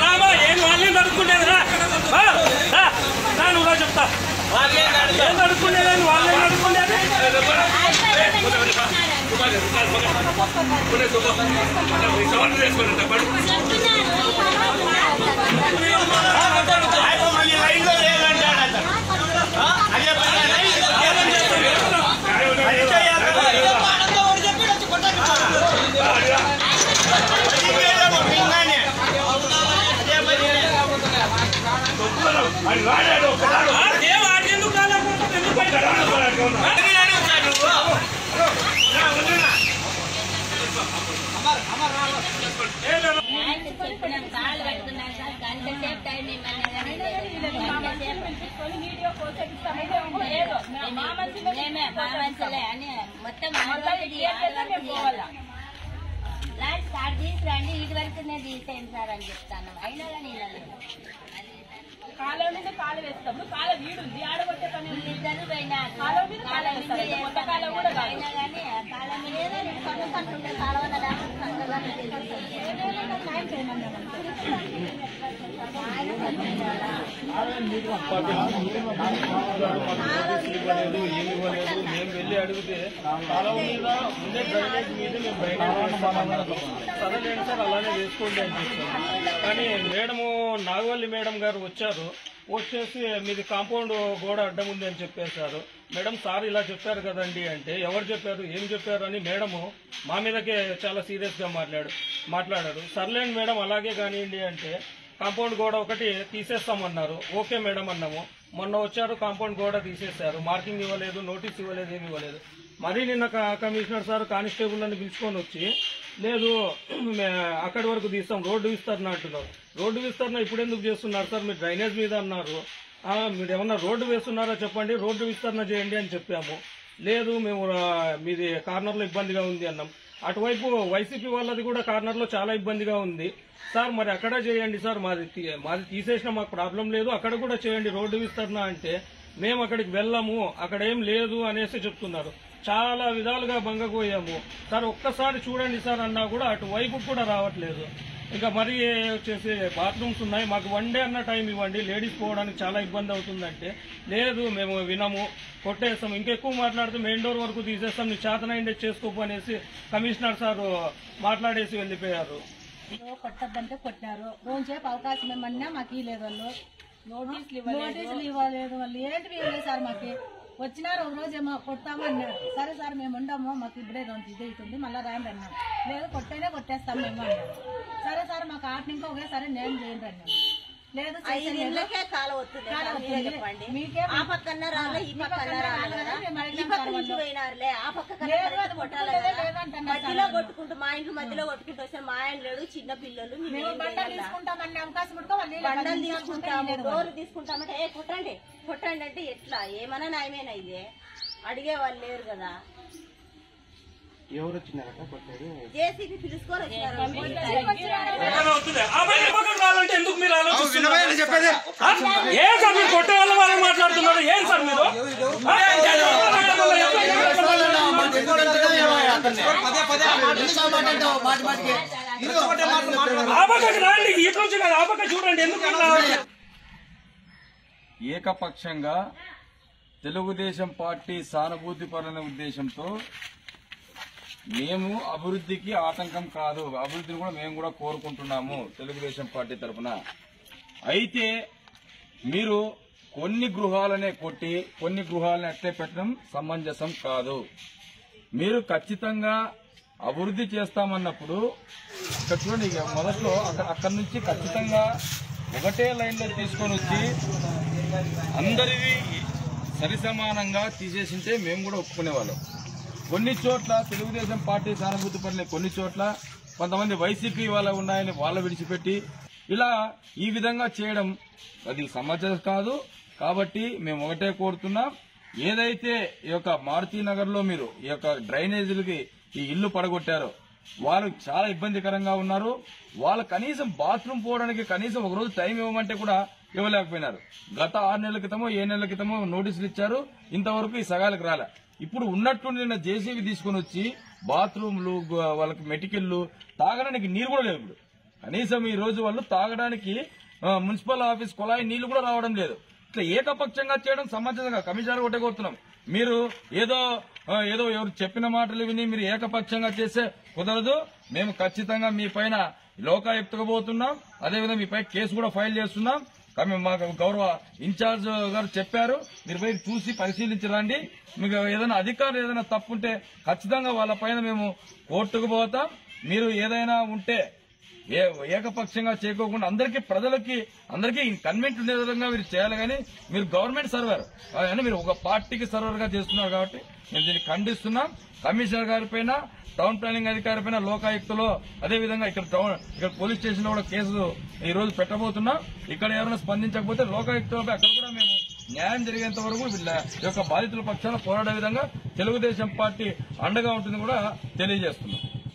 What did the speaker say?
రామా ఏం వాళ్ళని అడుక్కునేదిరా నువ్వు చెప్తా ఏం అడుక్కునేదని వాళ్ళని అడుక్కునేది మొత్తం స్టార్ట్ తీసుకురండి ఇది వరకు నేను తీసేయండి సార్ అని చెప్తాను. అయినా కానీ కాలం మీద కాలు వేస్తాము, కాల వీడుంది ఆడగొట్టే పని ఇద్దరు పోయినా కాలం మీద కాలం కూడా అయినా కానీ కాలం మీద ఏదో కాలం మేము వెళ్ళి అడిగితే కాలం మీద ఉండే డ్రైనేజ్ మీద మేము బయట సరేలేండి సార్ అలానే వేసుకోండి అని చెప్పారు. కానీ మేడము నాగవల్లి మేడం గారు వచ్చేసి మీది కాంపౌండ్ గోడ అడ్డం ఉంది అని చెప్పేశారు. మేడం సార్ ఇలా చెప్పారు కదండి అంటే ఎవరు చెప్పారు ఏం చెప్పారు అని మేడము మా మీదకే చాలా సీరియస్ గా మాట్లాడారు. సర్లేండి మేడం అలాగే కానివ్వండి అంటే కాంపౌండ్ గోడ ఒకటి తీసేస్తామన్నారు. ఓకే మేడం అన్నాము. మొన్న వచ్చారు కాంపౌండ్ గోడ తీసేశారు. మార్కింగ్ ఇవ్వలేదు, నోటీస్ ఇవ్వలేదు, ఏమి ఇవ్వలేదు. మరీ నిన్న కమిషనర్ సార్ కానిస్టేబుల్ అని పిలుచుకొని వచ్చి లేదు అక్కడి వరకు తీస్తాం రోడ్డు విస్తరణ అంటున్నారు. రోడ్డు విస్తరణ ఇప్పుడు ఎందుకు చేస్తున్నారు సార్? మీరు డ్రైనేజ్ మీద అన్నారు. మీరు ఏమన్నా రోడ్డు వేస్తున్నారా చెప్పండి, రోడ్డు విస్తరణ చేయండి అని చెప్పాము. లేదు మేము మీది కార్నర్లో ఇబ్బందిగా ఉంది అన్నాం. అటువైపు వైసీపీ వాళ్ళది కూడా కార్నర్లో చాలా ఇబ్బందిగా ఉంది సార్, మరి అక్కడ చేయండి సార్, మాది తీసేసిన మాకు ప్రాబ్లం లేదు, అక్కడ కూడా చేయండి రోడ్డు విస్తరణ అంటే మేము అక్కడికి వెళ్ళాము, అక్కడ ఏం లేదు అనేసి చెప్తున్నారు. చాలా విధాలుగా భంగపోయాము సార్. ఒక్కసారి చూడండి సార్ అన్నా కూడా అటువైపు కూడా రావట్లేదు. ఇంకా మరి వచ్చేసి బాత్రూమ్స్ ఉన్నాయి, మాకు 1 డే అన్న టైం ఇవ్వండి, లేడీస్ పోవడానికి చాలా ఇబ్బంది అవుతుందంటే లేదు మేము వినము, కొట్టేస్తాం, ఇంకెక్కువ మాట్లాడితే మెయిన్ డోర్ వరకు తీసేస్తాం, నీ చేతనైండే చేసుకోపు అనేసి కమిషనర్ సార్ మాట్లాడేసి వెళ్ళిపోయారు. కొట్టద్దంటే కొట్టారు. రోజుసేపు అవకాశం ఏమన్నా మాకు ఇవ్వలేదు, వాళ్ళు నోటీసులు ఇవ్వలేదు, వాళ్ళు ఏంటివి ఇవ్వలేదు సార్. మాకు వచ్చినారు ఒక రోజు ఏమో కొడతాము అన్నారు. సరే సార్ మేము ఉండము, మాకు ఇప్పుడే ఇది అవుతుంది మళ్ళీ రాండి అన్నాం. లేదు కొట్టేస్తాం మేము అన్నారు. సరే సార్ మాకు ఆట ఇంకా ఒకే సరే నేను చేయండి అన్నాం. లేదు మీకే మధ్యలో కొట్టుకుంటూ మా ఇంట్లో మధ్యలో కొట్టుకుంటూ వస్తారు. మా ఆయన లేడు, చిన్న పిల్లలు, తీసుకుంటామని అవకాశం బండలు తీసుకుంటాము, డోర్లు తీసుకుంటామంటే కొట్టండి కొట్టండి అంటే ఎట్లా? ఏమన్నా న్యాయమేనా? ఇదే అడిగే వాళ్ళు లేరు కదా. ఎవరు వచ్చినారట కొట్టారు? జేసీబీ పిలుచుకొని వచ్చినారు. ఎందుకు మీరు చెప్పేది ఏం సార్? మీరు కొట్టే వాళ్ళ వాళ్ళు మాట్లాడుతున్నారు ఏం సార్? మీరు రండి ఇటు నుంచి కాదు ఆ పక్క చూడండి. ఎందుకు ఏకపక్షంగా తెలుగుదేశం పార్టీ సానుభూతిపరమైన ఉద్దేశంతో మేము అభివృద్ధికి ఆటంకం కాదు, అభివృద్ధిని కూడా మేము కూడా కోరుకుంటున్నాము తెలుగుదేశం పార్టీ తరఫున. అయితే మీరు కొన్ని గృహాలనే కొట్టి కొన్ని గృహాలను అట్టే పెట్టడం సమంజసం కాదు. మీరు ఖచ్చితంగా అభివృద్ధి చేస్తామన్నప్పుడు ఇక్కడ చూడండి, మొదట్లో అక్కడి నుంచి ఖచ్చితంగా ఒకటే లైన్లో తీసుకొని వచ్చి అందరివి సరిసమానంగా తీసేసింటే మేము కూడా ఒప్పుకునేవాళ్ళం. కొన్ని చోట్ల తెలుగుదేశం పార్టీ సానుభూతి పనులు, కొన్ని చోట్ల కొంతమంది వైసీపీ వాళ్ళ ఉన్నాయని వాళ్ళ విడిచిపెట్టి ఇలా ఈ విధంగా చేయడం అది సమాచారం కాదు. కాబట్టి మేము ఒకటే కోరుతున్నాం, ఏదైతే ఈ యొక్క మారుతీనగర్ లో మీరు ఈ యొక్క డ్రైనేజీలకి ఈ ఇల్లు పడగొట్టారో వాళ్ళు చాలా ఇబ్బందికరంగా ఉన్నారు. వాళ్ళు కనీసం బాత్రూమ్ పోవడానికి కనీసం ఒక రోజు టైం ఇవ్వమంటే కూడా ఇవ్వలేకపోయినారు. గత 6 నెలల క్రితమో 7 నెలల క్రితమో నోటీసులు ఇచ్చారు, ఇంతవరకు ఈ సగాలకు రాలే. ఇప్పుడు ఉన్నట్టు నిన్న జేసీబీ తీసుకుని వచ్చి బాత్రూమ్లు, వాళ్ళకి మెటికల్లు, తాగడానికి నీరు కూడా లేవు. ఇప్పుడు కనీసం ఈ రోజు వాళ్ళు తాగడానికి మున్సిపల్ ఆఫీస్ కుళాయి నీళ్లు కూడా రావడం లేదు. ఇట్లా ఏకపక్షంగా చేయడం సమాజంగా కమిషనర్ ఒకటే కోరుతున్నాం. మీరు ఏదో ఎవరు చెప్పిన మాటలు విని మీరు ఏకపక్షంగా చేస్తే కుదరదు. మేము ఖచ్చితంగా మీ పైన లోకాయుక్తకు పోతున్నాం. అదేవిధంగా మీపై కేసు కూడా ఫైల్ చేస్తున్నాం. మాకు గౌరవ ఇన్ఛార్జ్ గారు చెప్పారు, మీరు పోయి చూసి పరిశీలించరండి. మీకు ఏదైనా అధికారులు ఏదైనా తప్పుంటే ఖచ్చితంగా వాళ్ళ పైన మేము కోర్టుకు పోతాం. మీరు ఏదైనా ఉంటే ఏకపక్షంగా చేయకోకుండా ప్రజలకి అందరికీ కన్వెంట్ ఉండే విధంగా మీరు చేయాలి. కానీ మీరు గవర్నమెంట్ సర్వర్ అని మీరు ఒక పార్టీకి సర్వర్ గా చేస్తున్నారు కాబట్టి మేము దీన్ని ఖండిస్తున్నాం. కమిషనర్ గారి పైన, టౌన్ ప్లానింగ్ అధికారి పైన, లోకాయుక్తలో, అదేవిధంగా ఇక్కడ పోలీస్ స్టేషన్ లో కూడా కేసు ఈ రోజు పెట్టబోతున్నాం. ఇక్కడ ఎవరైనా స్పందించకపోతే లోకాయుక్తలపై అక్కడ కూడా మేము న్యాయం జరిగేంత వరకు వీళ్ళ యొక్క బాధితుల పక్షాన పోరాడే విధంగా తెలుగుదేశం పార్టీ అండగా ఉంటుంది కూడా తెలియజేస్తున్నాం.